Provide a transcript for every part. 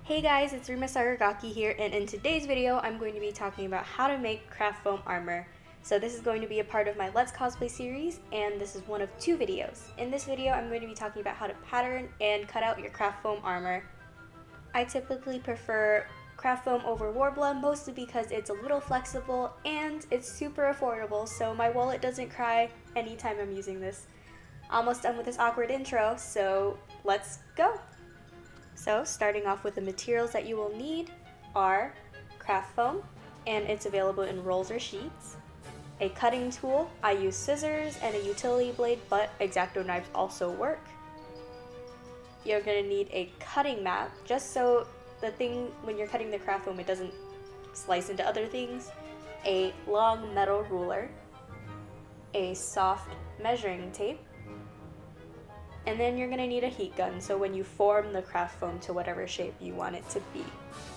Hey guys, it's Rima Saragaki here, and in today's video, I'm going to be talking about how to make craft foam armor. So this is going to be a part of my Let's Cosplay series, and this is one of two videos. In this video, I'm going to be talking about how to pattern and cut out your craft foam armor. I typically prefer craft foam over Worbla, mostly because it's a little flexible and it's super affordable, so my wallet doesn't cry anytime I'm using this. Almost done with this awkward intro, so let's go! So starting off with the materials that you will need are craft foam, and it's available in rolls or sheets. A cutting tool, I use scissors and a utility blade, but X-Acto knives also work. You're going to need a cutting mat, just so the thing, when you're cutting the craft foam, it doesn't slice into other things. A long metal ruler, a soft measuring tape, and then you're going to need a heat gun, so when you form the craft foam to whatever shape you want it to be.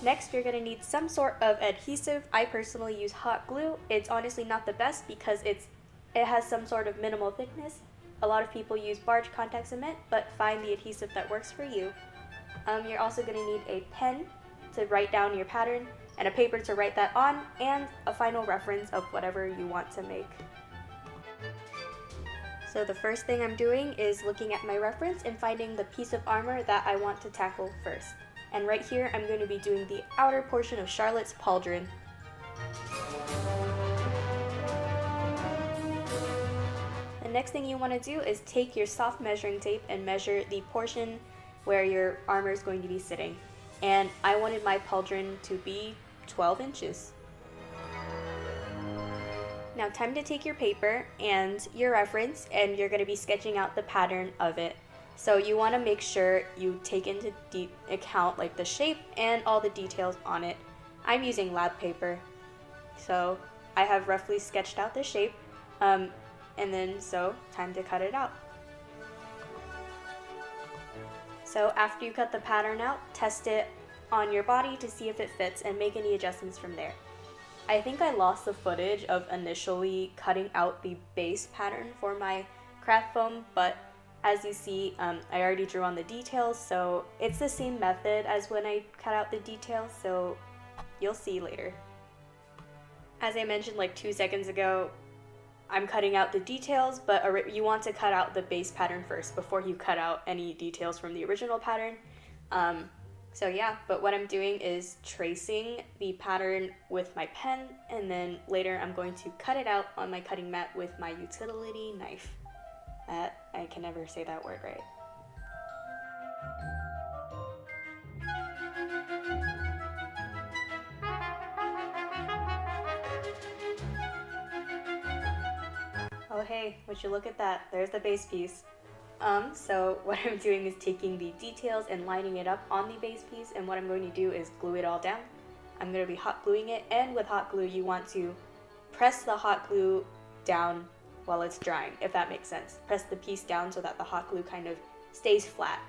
Next, you're going to need some sort of adhesive. I personally use hot glue. It's honestly not the best because it has some sort of minimal thickness. A lot of people use barge contact cement, but find the adhesive that works for you. You're also going to need a pen to write down your pattern, and a paper to write that on, and a final reference of whatever you want to make. So the first thing I'm doing is looking at my reference and finding the piece of armor that I want to tackle first. And right here, I'm going to be doing the outer portion of Charlotte's pauldron. The next thing you want to do is take your soft measuring tape and measure the portion where your armor is going to be sitting. And I wanted my pauldron to be 12 inches. Now time to take your paper and your reference, and you're going to be sketching out the pattern of it. So you want to make sure you take into account like the shape and all the details on it. I'm using lab paper, so I have roughly sketched out the shape, and then time to cut it out. So after you cut the pattern out, test it on your body to see if it fits and make any adjustments from there. I think I lost the footage of initially cutting out the base pattern for my craft foam, but as you see, I already drew on the details, so it's the same method as when I cut out the details, so you'll see later. As I mentioned like 2 seconds ago, I'm cutting out the details, but you want to cut out the base pattern first before you cut out any details from the original pattern. So yeah, but what I'm doing is tracing the pattern with my pen, and then later I'm going to cut it out on my cutting mat with my utility knife. I can never say that word right. Oh hey, would you look at that, there's the base piece. So what I'm doing is taking the details and lining it up on the base piece, and what I'm going to do is glue it all down. I'm going to be hot gluing it, and with hot glue you want to press the hot glue down while it's drying, if that makes sense. Press the piece down so that the hot glue kind of stays flat.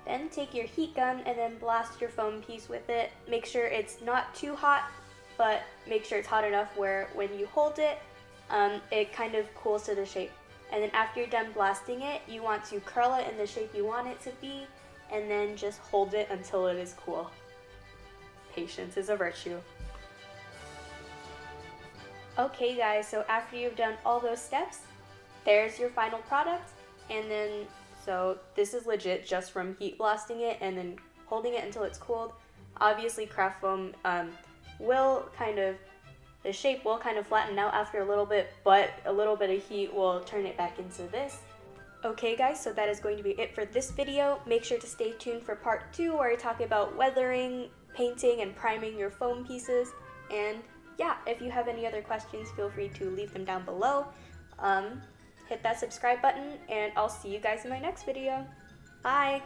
Then take your heat gun and then blast your foam piece with it. Make sure it's not too hot, but make sure it's hot enough where when you hold it, it kind of cools to the shape. And then after you're done blasting it, you want to curl it in the shape you want it to be, and then just hold it until it is cool. Patience is a virtue. Okay guys, so after you've done all those steps, there's your final product. And then, so this is legit just from heat blasting it and then holding it until it's cooled. Obviously craft foam the shape will kind of flatten out after a little bit, but a little bit of heat will turn it back into this. Okay guys, so that is going to be it for this video. Make sure to stay tuned for part 2 where I talk about weathering, painting, and priming your foam pieces. And yeah, if you have any other questions, feel free to leave them down below. Hit that subscribe button, and I'll see you guys in my next video. Bye!